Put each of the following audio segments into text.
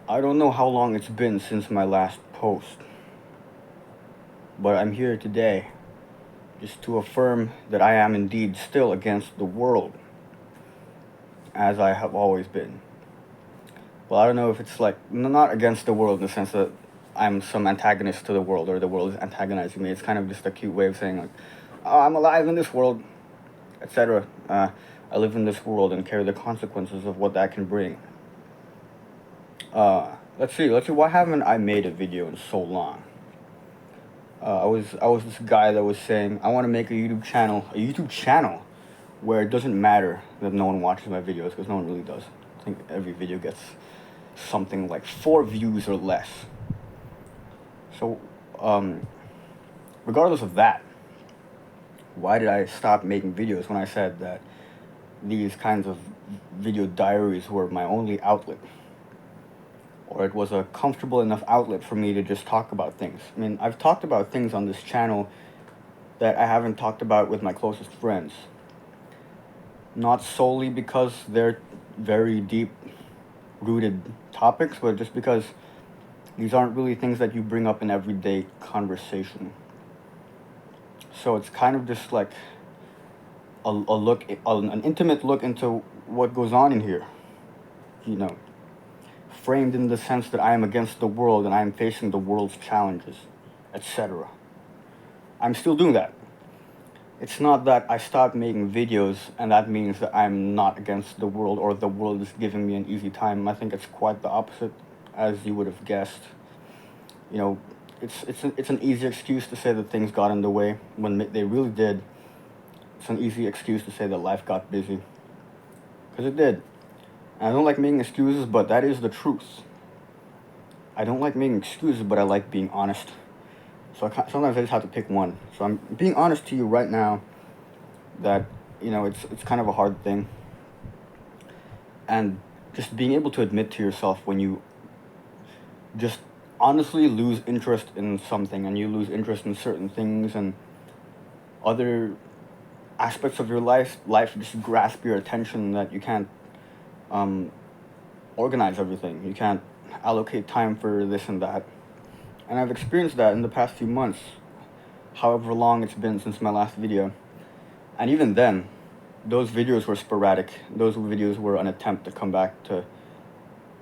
I don't know how long it's been since my last post, but I'm here today just to affirm that I am indeed still against the world, as I have always been. Well, I don't know if it's like, not against the world in the sense that I'm some antagonist to the world or the world is antagonizing me. It's kind of just a cute way of saying, like, oh, I'm alive in this world, etc. I live in this world and carry the consequences of what that can bring. Let's see. Why haven't I made a video in so long? I was this guy that was saying I want to make a YouTube channel where it doesn't matter that no one watches my videos, because no one really does. I think every video gets something like 4 views or less. So, regardless of that, why did I stop making videos when I said that these kinds of video diaries were my only outlet? Or it was a comfortable enough outlet for me to just talk about things. I mean, I've talked about things on this channel that I haven't talked about with my closest friends. Not solely because they're very deep rooted topics, but just because these aren't really things that you bring up in everyday conversation. So it's kind of just like an intimate look into what goes on in here. You know, framed in the sense that I am against the world and I am facing the world's challenges, etc. I'm still doing that. It's not that I stopped making videos and that means that I'm not against the world or the world is giving me an easy time. I think it's quite the opposite, as you would have guessed. You know, it's an easy excuse to say that things got in the way when they really did. It's an easy excuse to say that life got busy, because it did. And I don't like making excuses, but that is the truth. I don't like making excuses, but I like being honest. So sometimes I just have to pick one. So I'm being honest to you right now that, it's kind of a hard thing. And just being able to admit to yourself when you just honestly lose interest in something and you lose interest in certain things and other aspects of your life just grasp your attention, that you can't organize everything. You can't allocate time for this and that. And I've experienced that in the past few months, however long it's been since my last video. And even then, those videos were sporadic. Those videos were an attempt to come back to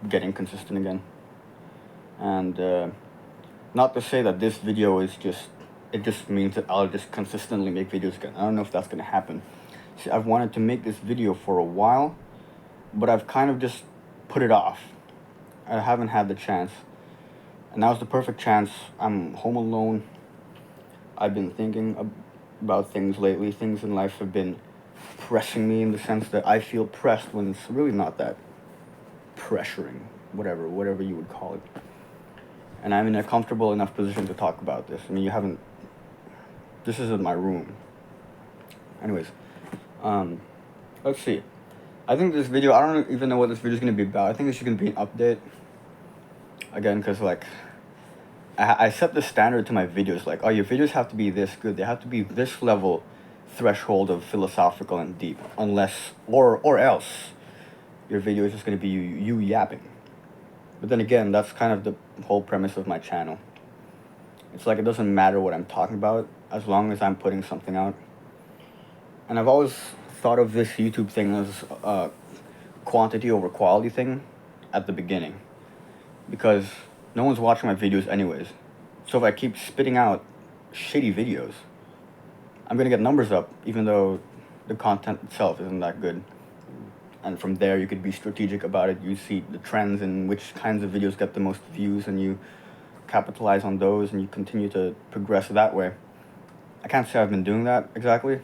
getting consistent again. And not to say that this video is it just means that I'll just consistently make videos again. I don't know if that's going to happen. See, I've wanted to make this video for a while, but I've kind of just put it off. I haven't had the chance. And now's the perfect chance. I'm home alone. I've been thinking about things lately. Things in life have been pressing me in the sense that I feel pressed when it's really not that pressuring, whatever you would call it. And I'm in a comfortable enough position to talk about this. I mean, this isn't my room. Anyways, let's see. I think this video, I don't even know what this video is going to be about. I think this is going to be an update. Again, because, like, I set the standard to my videos. Like, oh, your videos have to be this good. They have to be this level threshold of philosophical and deep. Unless, or else, your video is just going to be you yapping. But then again, that's kind of the whole premise of my channel. It's like it doesn't matter what I'm talking about as long as I'm putting something out. And I've always thought of this YouTube thing as a quantity over quality thing at the beginning, because no one's watching my videos anyways. So if I keep spitting out shitty videos, I'm gonna get numbers up even though the content itself isn't that good. And from there you could be strategic about it. You see the trends and which kinds of videos get the most views, and you capitalize on those and you continue to progress that way. I can't say I've been doing that exactly,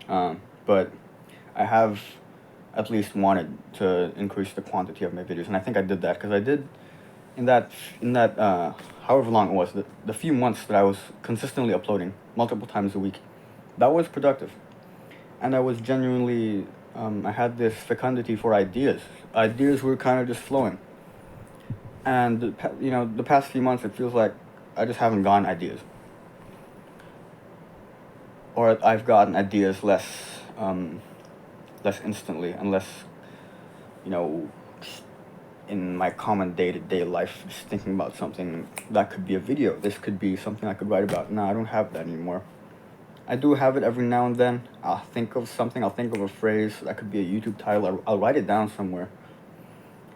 but I have at least wanted to increase the quantity of my videos, and I think I did that, because I did in that however long it was, the few months that I was consistently uploading multiple times a week, that was productive. And I was genuinely, I had this fecundity for ideas. Ideas were kind of just flowing. And the past few months, it feels like I just haven't gotten ideas, or I've gotten ideas less instantly and less, in my common day-to-day life, just thinking about something that could be a video. This could be something I could write about. No, I don't have that anymore. I do have it every now and then. I'll think of something, I'll think of a phrase that could be a YouTube title, I'll write it down somewhere.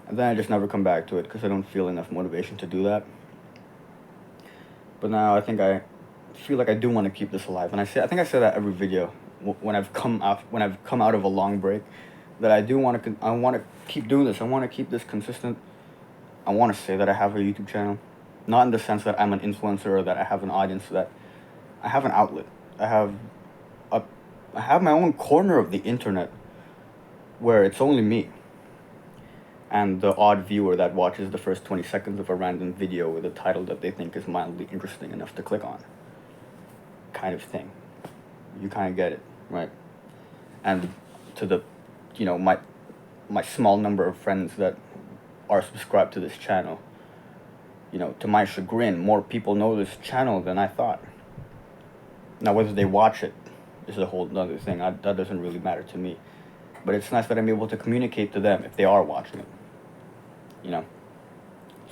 And then I just never come back to it because I don't feel enough motivation to do that. But now I think I feel like I do want to keep this alive. And I think I say that every video when I've come out of a long break, that I want to keep doing this. I want to keep this consistent. I want to say that I have a YouTube channel, not in the sense that I'm an influencer or that I have an audience, that I have an outlet. I have my own corner of the internet where it's only me and the odd viewer that watches the first 20 seconds of a random video with a title that they think is mildly interesting enough to click on, kind of thing. You kind of get it, right? And to the, my small number of friends that are subscribed to this channel, to my chagrin, more people know this channel than I thought. Now, whether they watch it is a whole other thing. That doesn't really matter to me. But it's nice that I'm able to communicate to them if they are watching it.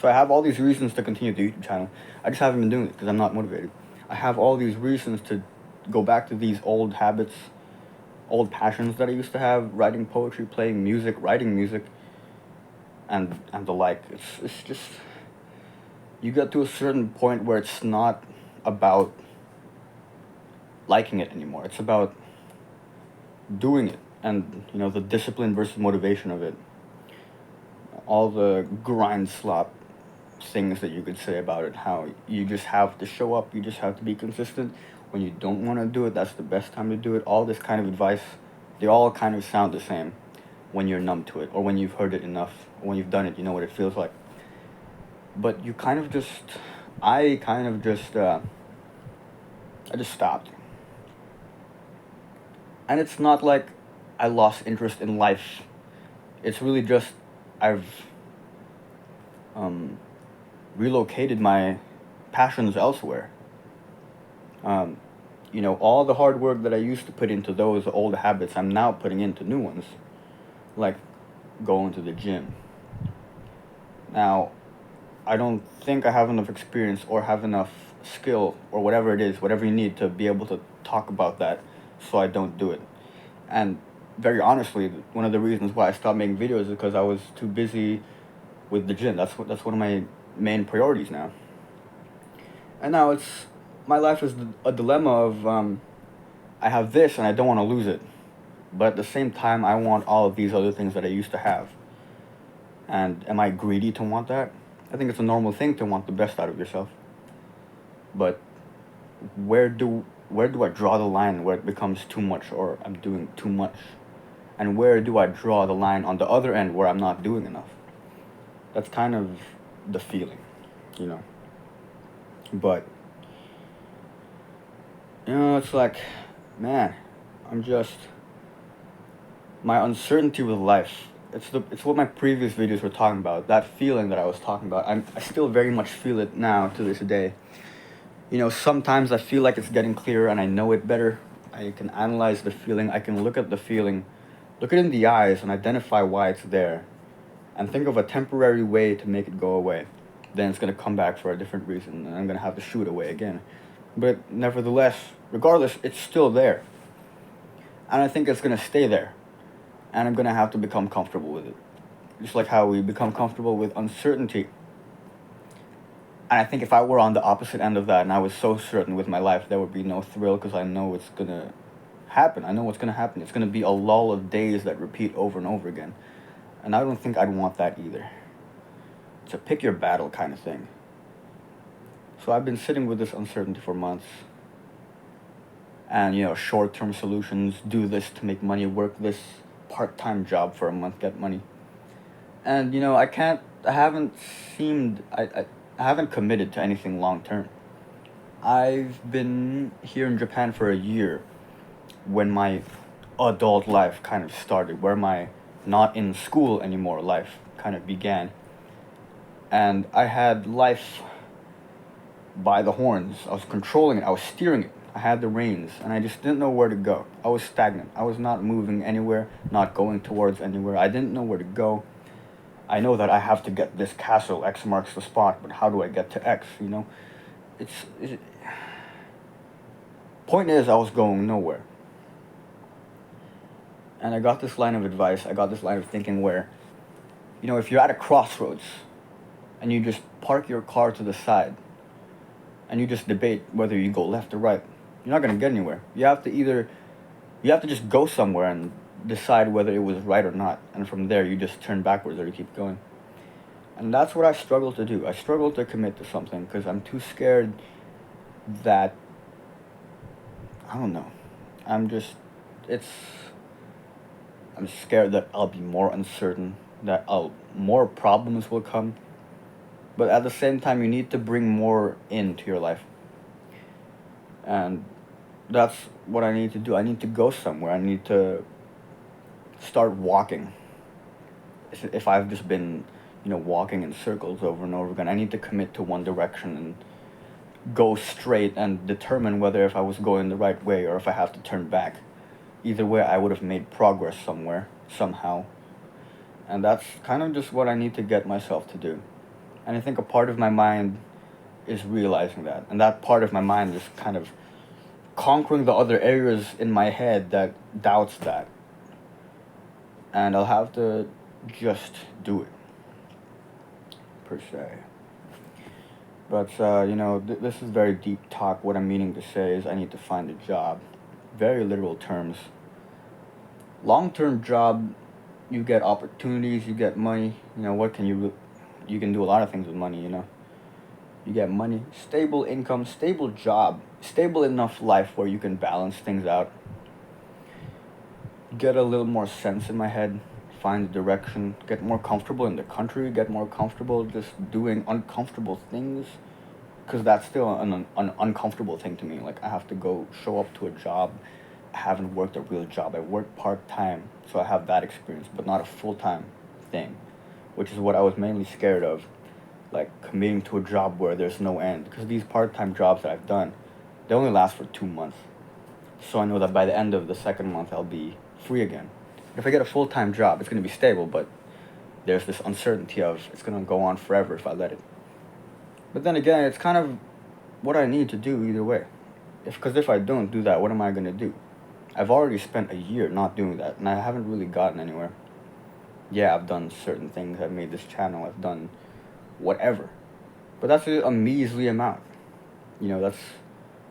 So I have all these reasons to continue the YouTube channel. I just haven't been doing it because I'm not motivated. I have all these reasons to go back to these old habits, old passions that I used to have, writing poetry, playing music, writing music, and the like. It's just, you get to a certain point where it's not about liking it anymore. It's about doing it, and the discipline versus motivation of it. All the grind slop things that you could say about it, how you just have to show up, you just have to be consistent. When you don't want to do it, that's the best time to do it. All this kind of advice, they all kind of sound the same when you're numb to it, or when you've heard it enough, or when you've done it, you know what it feels like. But I just stopped. And it's not like I lost interest in life. It's really just I've relocated my passions elsewhere. All the hard work that I used to put into those old habits, I'm now putting into new ones, like going to the gym. Now, I don't think I have enough experience or have enough skill or whatever it is, whatever you need to be able to talk about that, so I don't do it. And very honestly, one of the reasons why I stopped making videos is because I was too busy with the gym. That's one of my main priorities now. And now my life is a dilemma of I have this and I don't want to lose it, but at the same time I want all of these other things that I used to have. And am I greedy to want that? I think it's a normal thing to want the best out of yourself. But where do I draw the line where it becomes too much, or I'm doing too much? And where do I draw the line on the other end where I'm not doing enough? That's kind of the feeling, But, it's like, man, my uncertainty with life. It's what my previous videos were talking about. That feeling that I was talking about. I still very much feel it now to this day. Sometimes I feel like it's getting clearer and I know it better. I can analyze the feeling. I can look at the feeling, look it in the eyes and identify why it's there, and think of a temporary way to make it go away. Then it's going to come back for a different reason, and I'm going to have to shoo it away again. But nevertheless, regardless, it's still there. And I think it's going to stay there. And I'm going to have to become comfortable with it. Just like how we become comfortable with uncertainty. And I think if I were on the opposite end of that and I was so certain with my life, there would be no thrill, because I know it's going to happen. I know what's going to happen. It's going to be a lull of days that repeat over and over again. And I don't think I'd want that either. It's a pick your battle kind of thing. So I've been sitting with this uncertainty for months. And, short-term solutions, do this to make money, work this part-time job for a month, get money. And, I haven't committed to anything long-term. I've been here in Japan for a year when my adult life kind of started, where my not in school anymore life kind of began. And I had life by the horns. I was controlling it. I was steering it. I had the reins, and I just didn't know where to go. I was stagnant. I was not moving anywhere, not going towards anywhere. I didn't know where to go. I know that I have to get this castle, X marks the spot, but how do I get to X, you know? It's point is, I was going nowhere. And I got this line of advice, I got this line of thinking where, you know, if you're at a crossroads and you just park your car to the side and you just debate whether you go left or right, you're not going to get anywhere. You have to just go somewhere and decide whether it was right or not. And from there, you just turn backwards or you keep going. And that's what I struggle to do. I struggle to commit to something because I'm too scared that, I don't know. I'm just, it's, I'm scared that I'll be more uncertain, that more problems will come. But at the same time, you need to bring more into your life. And that's what I need to do. I need to go somewhere. I need to start walking. If I've just been, you know, walking in circles over and over again, I need to commit to one direction and go straight and determine whether if I was going the right way or if I have to turn back. Either way, I would have made progress somewhere, somehow. And that's kind of just what I need to get myself to do. And I think a part of my mind is realizing that. And that part of my mind is kind of conquering the other areas in my head that doubts that. And I'll have to just do it, per se. But, you know, this is very deep talk. What I'm meaning to say is I need to find a job. Very literal terms. Long-term job, you get opportunities, you get money. You know, what can you can do a lot of things with money, you know. You get money, stable income, stable job, stable enough life where you can balance things out. Get a little more sense in my head, find direction, get more comfortable in the country, get more comfortable just doing uncomfortable things. Because that's still an uncomfortable thing to me. Like, I have to go show up to a job. I haven't worked a real job. I work part-time, so I have that experience, but not a full-time thing, which is what I was mainly scared of, like committing to a job where there's no end. Because these part-time jobs that I've done, they only last for 2 months. So I know that by the end of the second month, I'll be free again. If I get a full-time job, it's going to be stable, but there's this uncertainty of it's going to go on forever if I let it. But then again, it's kind of what I need to do either way. Because if I don't do that, what am I going to do? I've already spent a year not doing that, and I haven't really gotten anywhere. Yeah, I've done certain things. I've made this channel. I've done whatever. But that's a measly amount. You know,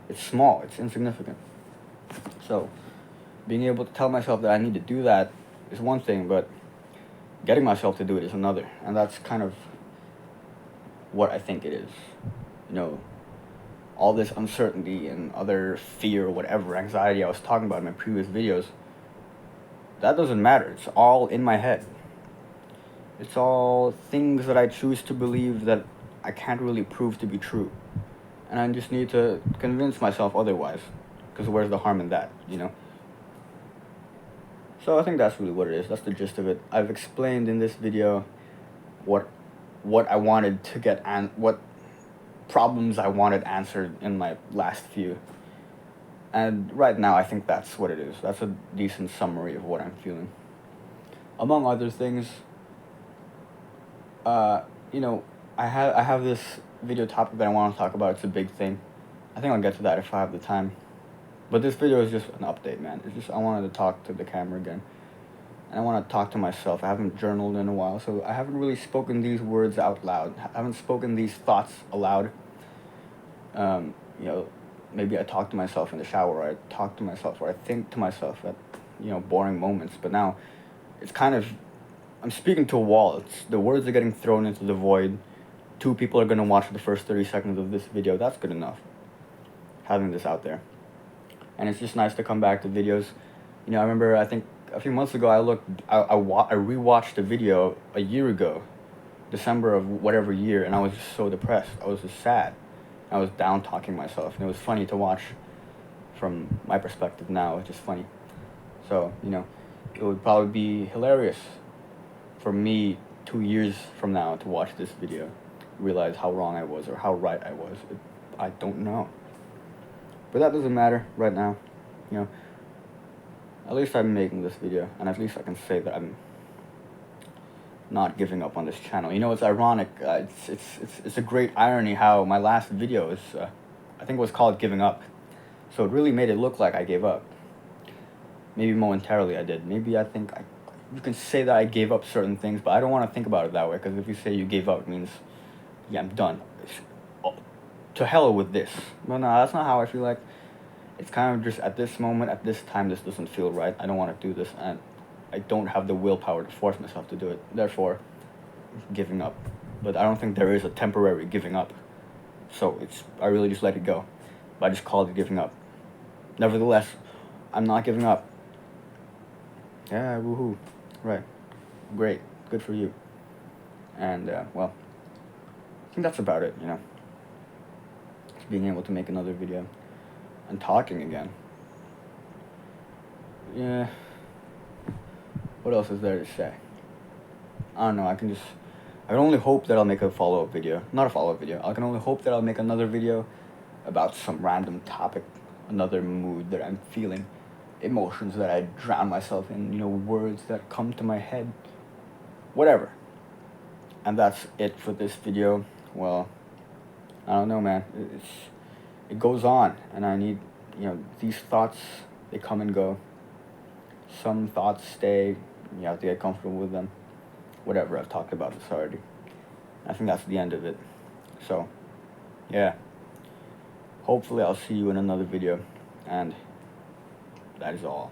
it's small. It's insignificant. So, being able to tell myself that I need to do that is one thing, but getting myself to do it is another. And that's kind of what I think it is. You know, all this uncertainty and other fear, whatever, anxiety I was talking about in my previous videos, that doesn't matter. It's all in my head. It's all things that I choose to believe that I can't really prove to be true. And I just need to convince myself otherwise. Because where's the harm in that, you know? So I think that's really what it is. That's the gist of it. I've explained in this video what I wanted to get and what problems I wanted answered in my last few. And right now, I think that's what it is. That's a decent summary of what I'm feeling. Among other things, you know, I have this video topic that I want to talk about. It's a big thing. I think I'll get to that if I have the time. But this video is just an update, man. It's just I wanted to talk to the camera again. And I want to talk to myself. I haven't journaled in a while, so I haven't really spoken these words out loud. I haven't spoken these thoughts aloud. You know, maybe I talk to myself in the shower, or I talk to myself, or I think to myself at, you know, boring moments. But now, it's kind of, I'm speaking to a wall. The words are getting thrown into the void. 2 people are going to watch the first 30 seconds of this video. That's good enough, having this out there. And it's just nice to come back to videos. You know, I remember, I think, a few months ago, I rewatched a video a year ago, December of whatever year, and I was just so depressed. I was just sad. I was down talking myself, and it was funny to watch from my perspective now. It's just funny. So, you know, it would probably be hilarious for me 2 years from now to watch this video, realize how wrong I was or how right I was. I don't know. But that doesn't matter right now, you know. At least I'm making this video, and at least I can say that I'm not giving up on this channel. You know, it's ironic. It's a great irony how my last video is, I think it was called Giving Up. So it really made it look like I gave up. Maybe momentarily I did. Maybe you can say that I gave up certain things, but I don't want to think about it that way, because if you say you gave up, it means, yeah, I'm done. To hell with this. But no, that's not how I feel like. It's kind of just at this moment, at this time, this doesn't feel right. I don't want to do this, and I don't have the willpower to force myself to do it. Therefore, giving up. But I don't think there is a temporary giving up. So I really just let it go. But I just called it giving up. Nevertheless, I'm not giving up. Yeah, woohoo. Right. Great. Good for you. And, well, I think that's about it, you know. Just being able to make another video. And talking again. Yeah. What else is there to say? I don't know, I can only hope that I'll make a follow-up video. Not a follow-up video. I can only hope that I'll make another video about some random topic, another mood that I'm feeling, emotions that I drown myself in, you know, words that come to my head, whatever. And that's it for this video. Well, I don't know, man. It goes on, and I need, you know, these thoughts, they come and go. Some thoughts stay, you have to get comfortable with them. Whatever, I've talked about this already. I think that's the end of it. So, yeah. Hopefully I'll see you in another video, and that is all.